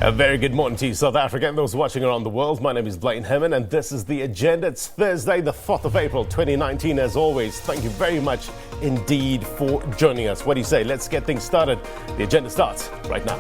A very good morning to you, South Africa, and those watching around the world. My name is Blaine Herman, and this is The Agenda. It's Thursday, the 4th of April, 2019. As always, thank you very much indeed for joining us. What do you say? Let's get things started. The Agenda starts right now.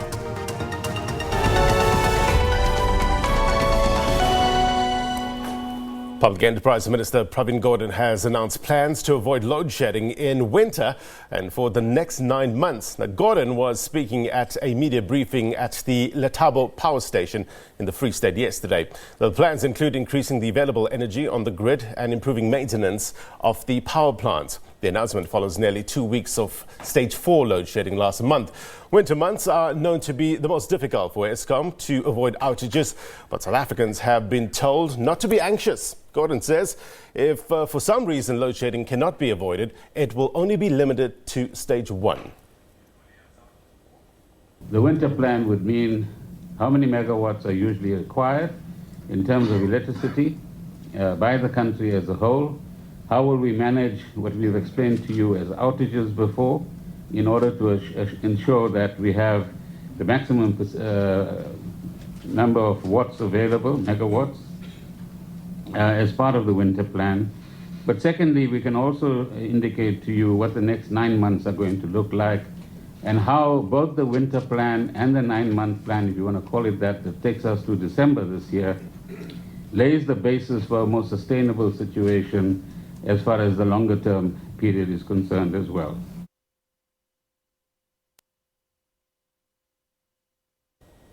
Public Enterprise Minister Pravin Gordhan has announced plans to avoid load shedding in winter and for the next 9 months. Now, Gordhan was speaking at a media briefing at the Letabo Power Station in the Free State yesterday. The plans include increasing the available energy on the grid and improving maintenance of the power plants. The announcement follows nearly 2 weeks of stage 4 load shedding last month. Winter months are known to be the most difficult for Eskom to avoid outages, but South Africans have been told not to be anxious. Gordhan says if for some reason load shedding cannot be avoided, it will only be limited to stage 1. The winter plan would mean how many megawatts are usually required in terms of electricity by the country as a whole. How will we manage what we've explained to you as outages before in order to ensure that we have the maximum number of watts available, megawatts, as part of the winter plan. But secondly, we can also indicate to you what the next 9 months are going to look like and how both the winter plan and the 9-month plan, if you want to call it that takes us to December this year, lays the basis for a more sustainable situation as far as the longer term period is concerned as well.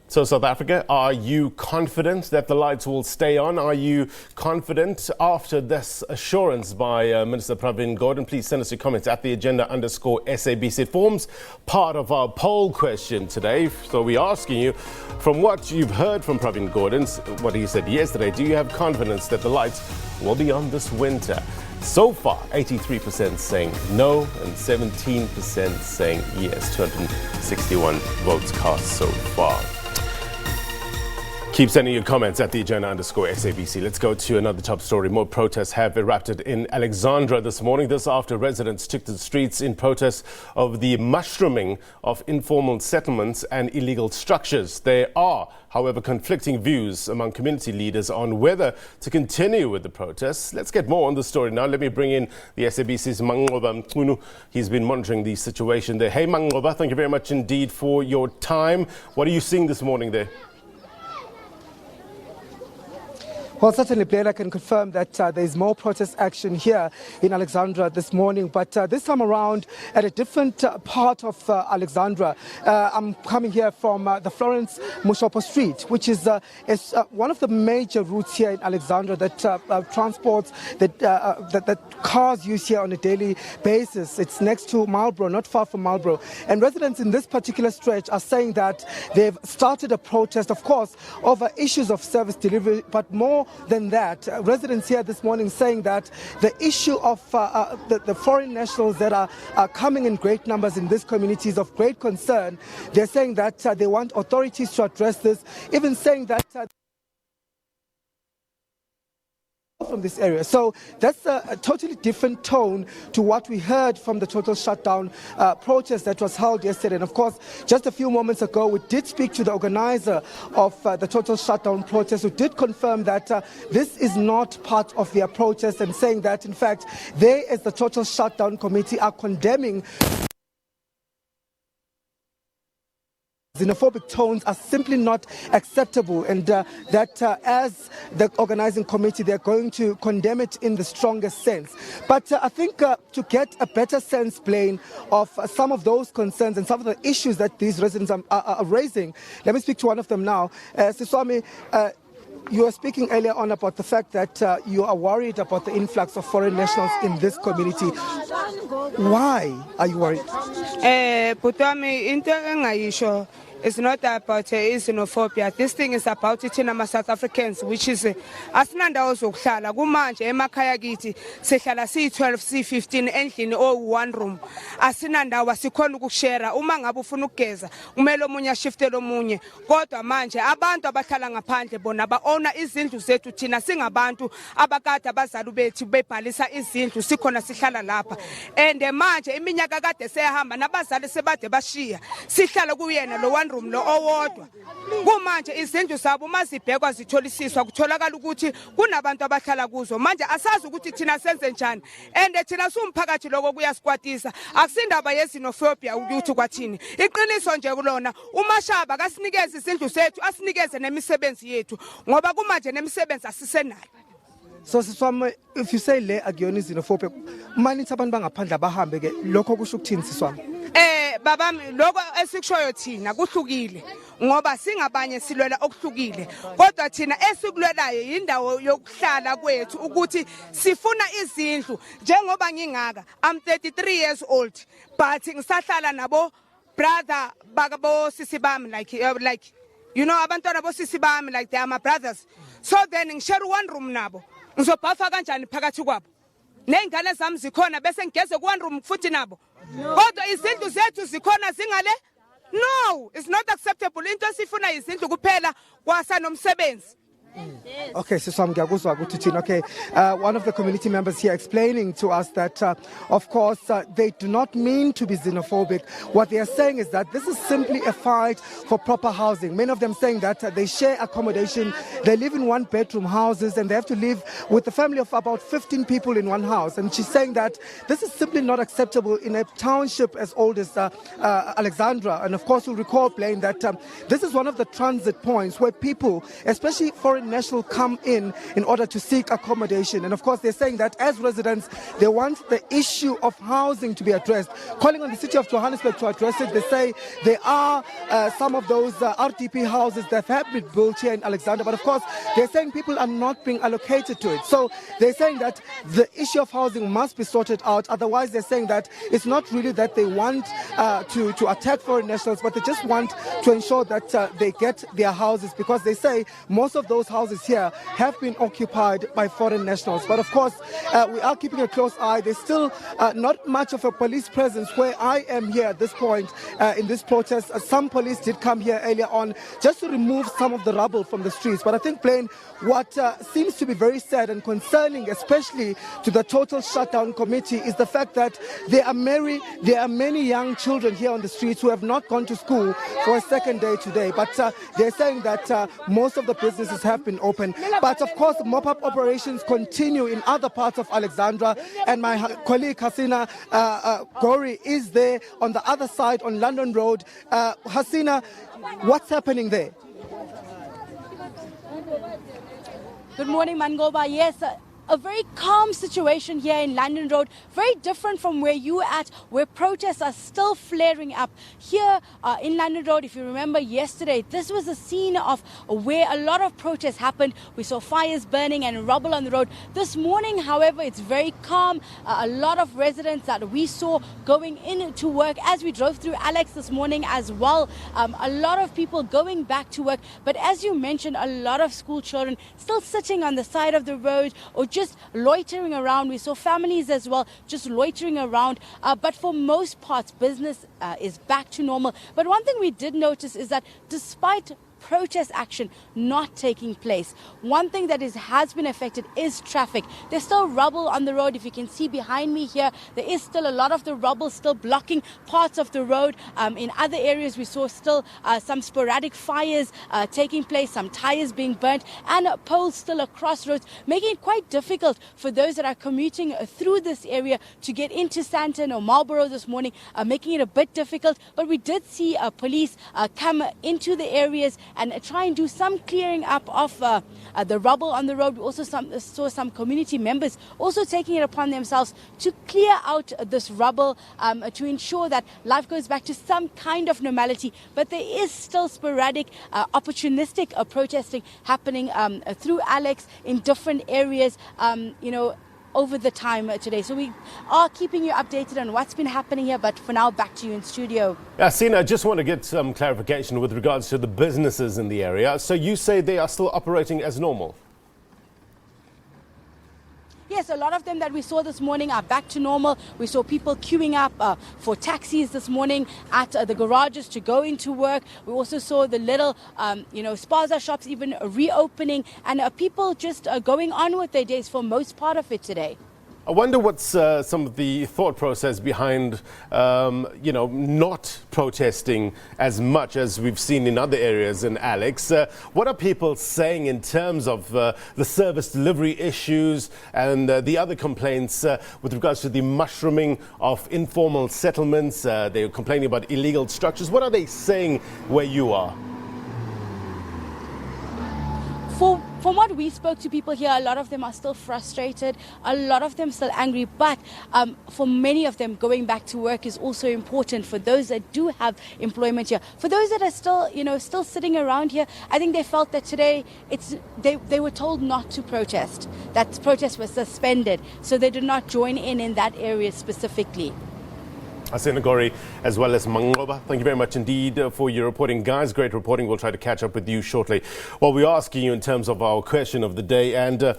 So, South Africa, are you confident that the lights will stay on? Are you confident after this assurance by Minister Pravin Gordhan? Please send us your comments at the agenda_SABC. It forms part of our poll question today. So we're asking you, from what you've heard from Pravin Gordhan, what he said yesterday, do you have confidence that the lights will be on this winter? So far, 83% saying no and 17% saying yes. 261 votes cast so far. Keep sending your comments at the agenda_SABC. Let's go to another top story. More protests have erupted in Alexandra this morning. This after residents took to the streets in protest of the mushrooming of informal settlements and illegal structures. There are, however, conflicting views among community leaders on whether to continue with the protests. Let's get more on the story now. Let me bring in the SABC's Manqoba Mchunu. He's been monitoring the situation there. Hey, Manqoba, thank you very much indeed for your time. What are you seeing this morning there? Well, certainly, Blair, I can confirm that there's more protest action here in Alexandra this morning, but this time around at a different part of Alexandra. I'm coming here from the Florence Mushopo Street, which is one of the major routes here in Alexandra that transports that cars use here on a daily basis. It's next to Marlborough, not far from Marlborough. And residents in this particular stretch are saying that they've started a protest, of course, over issues of service delivery, but more than that, residents here this morning saying that the issue of the foreign nationals that are coming in great numbers in this community is of great concern. They're saying that they want authorities to address this, even saying that from this area. So that's a totally different tone to what we heard from the total shutdown protest that was held yesterday. And of course, just a few moments ago, we did speak to the organizer of the total shutdown protest, who did confirm that this is not part of their protest, and saying that, in fact, they, as the total shutdown committee, are condemning xenophobic tones are simply not acceptable, and that as the organizing committee, they're going to condemn it in the strongest sense. But I think to get a better sense, Blaine, of some of those concerns and some of the issues that these residents are raising, let me speak to one of them now. Siswami, you were speaking earlier on about the fact that you are worried about the influx of foreign nationals in this community. Why are you worried? It's not about xenophobia. This thing is about it in South Africans, which is asinandawo zokuhlala kumanje emakhaya kithi sihlala si12 si15 endlini o1 room. Asinandawo asikhona ukushare. Uma ngabe ufuna ukugeza kumele omunye ashiftele omunye. Kodwa manje abantu abahlala ngaphandle bona baona izindlu zethu thina singabantu abakade abazali bethu bebhalisa izindlu sikhona sihlala lapha. And manje iminyaka kade seyahamba nabazali sebade bashiya. Sihlala kuyena lo 1 room lo owodwa kumanje izindlu zabo mazibhekwa zitholisiswa kutholakala ukuthi kunabantu abahlala kuzo manje asazi ukuthi thina senze njani and thina sumphakathi lokho kuyasikwatisa akusindaba yezinophobia ukuthi kwathini iqiniso nje kulona umashaba kasinikeze izindlu zethu asinikeze nemisebenzi yethu ngoba kumanje nemisebenzi asisenayo. So Siswami, if you say le akuyona izinophobia manithi abantu bangaphandle abahambe ke lokho kusho ukuthini Siswami? Babami lokho esikushoyo thina kuhlukile ngoba singabanye silwela okuhlukile kodwa thina esikulwelayo indawo yokuhlala kwethu ukuthi sifuna izindlu njengoba ngingaka I'm 33 years old but ngisahlala nabo brother bakabo sisi bami like you know abantwana bo sisi bami like they are my brothers so then ngishare one room nabo ngizobhafa kanjani phakathi kwabo nezingane zami zikhona bese ngigeze ku one room futhi nabo kodwa izindlu zethu zikhona zingale no it's not acceptable into sifuna izindlu kuphela kwasa nomsebenzi. Okay, Siswami, okay, one of the community members here explaining to us that, of course, they do not mean to be xenophobic. What they are saying is that this is simply a fight for proper housing. Many of them saying that they share accommodation, they live in one-bedroom houses, and they have to live with a family of about 15 people in one house. And she's saying that this is simply not acceptable in a township as old as Alexandra. And of course, you'll recall, Blaine, that this is one of the transit points where people, especially foreign nationals, come in order to seek accommodation. And of course, they're saying that as residents, they want the issue of housing to be addressed. Calling on the city of Johannesburg to address it, they say there are some of those RDP houses that have been built here in Alexandra, but of course, they're saying people are not being allocated to it. So they're saying that the issue of housing must be sorted out. Otherwise, they're saying that it's not really that they want to attack foreign nationals, but they just want to ensure that they get their houses, because they say most of those houses here have been occupied by foreign nationals. But of course, we are keeping a close eye. There's still not much of a police presence where I am here at this point in this protest. Some police did come here earlier on just to remove some of the rubble from the streets. But I think, Blaine, what seems to be very sad and concerning, especially to the total shutdown committee, is the fact that there are many young children here on the streets who have not gone to school for a second day today. But they're saying that most of the businesses have been open. But of course, mop-up operations continue in other parts of Alexandra. And my colleague Hasina Gori is there on the other side on London Road. Hasina, what's happening there? Good morning, Manqoba. Yes, a very calm situation here in London Road, very different from where you at, where protests are still flaring up. Here in London Road, if you remember yesterday, this was a scene of where a lot of protests happened. We saw fires burning and rubble on the road. This morning, however, it's very calm. A lot of residents that we saw going into work as we drove through Alex this morning as well. A lot of people going back to work. But as you mentioned, a lot of school children still sitting on the side of the road or just loitering around. We saw families as well just loitering around. But for most parts, business is back to normal. But one thing we did notice is that despite protest action not taking place, one thing that has been affected is traffic. There's still rubble on the road. If you can see behind me here, there is still a lot of the rubble still blocking parts of the road. In other areas, we saw still some sporadic fires taking place, some tires being burnt, and poles still across roads, making it quite difficult for those that are commuting through this area to get into Sandton or Marlborough this morning, making it a bit difficult. But we did see police come into the areas and try and do some clearing up of the rubble on the road. We also saw some community members also taking it upon themselves to clear out this rubble to ensure that life goes back to some kind of normality. But there is still sporadic, opportunistic protesting happening through Alex in different areas, over the time today. So we are keeping you updated on what's been happening here, but for now, back to you in studio. Sina, I just want to get some clarification with regards to the businesses in the area. So you say they are still operating as normal? Yes, a lot of them that we saw this morning are back to normal. We saw people queuing up for taxis this morning at the garages to go into work. We also saw the little, spaza shops even reopening, and people just going on with their days for most part of it today. I wonder what's some of the thought process behind, not protesting as much as we've seen in other areas in Alex. What are people saying in terms of the service delivery issues and the other complaints with regards to the mushrooming of informal settlements? They're complaining about illegal structures. What are they saying where you are? From what we spoke to people here, a lot of them are still frustrated, a lot of them still angry, but for many of them, going back to work is also important for those that do have employment here. For those that are still sitting around here, I think they felt that today they were told not to protest, that protest was suspended, so they did not join in that area specifically. Alexandra, as well as Manqoba, thank you very much indeed for your reporting. Guys, great reporting. We'll try to catch up with you shortly. Well, we're asking you in terms of our question of the day, and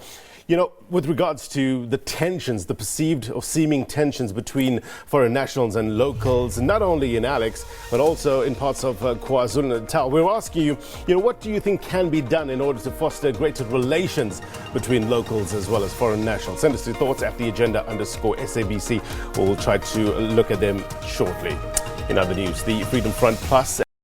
with regards to the tensions, the perceived or seeming tensions between foreign nationals and locals, not only in Alex, but also in parts of KwaZulu-Natal. We're asking you, what do you think can be done in order to foster greater relations between locals as well as foreign nationals? Send us your thoughts at the agenda_SABC. We'll try to look at them shortly. In other news, the Freedom Front Plus